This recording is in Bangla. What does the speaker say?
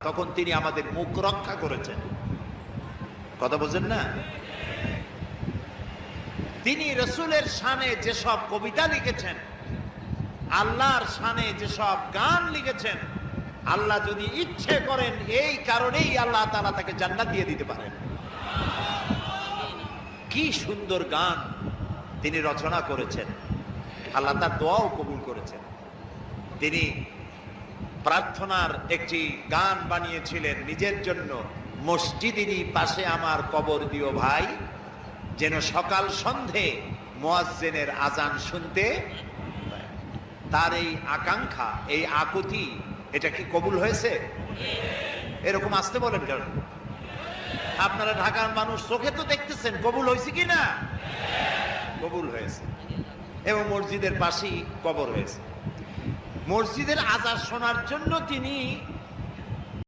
তখন তিনি আমাদের মুখ রক্ষা করেছেন। কথা বোঝেন না? তিনি রসুলের শানে যেসব কবিতা লিখেছেন, আল্লাহর শানে যেসব গান লিখেছেন, আল্লাহ যদি ইচ্ছে করেন এই কারণেই আল্লাহ তাআলা তাকে জান্নাত দিয়ে দিতে পারেন। কি সুন্দর গান তিনি রচনা করেছেন, আল্লাহ তার দোয়াও কবুল করেছেন। তিনি প্রার্থনার একটি গান বানিয়েছিলেন নিজের জন্য, মসজিদেরই পাশে আমার কবর দিও ভাই, যেন সকাল সন্ধে মুয়াজ্জিনের আজান শুনতে। তার এই আকাঙ্ক্ষা, এই আকুতি, এটা কি কবুল হয়েছে? এরকম আসতে বলেন কেন? আপনারা ঢাকার মানুষ চোখে তো দেখতেছেন, কবুল হয়েছে কি না? কবুল হয়েছে। এবং মসজিদের পাশেই কবর হয়েছে। মসজিদের আজান শোনার জন্য তিনি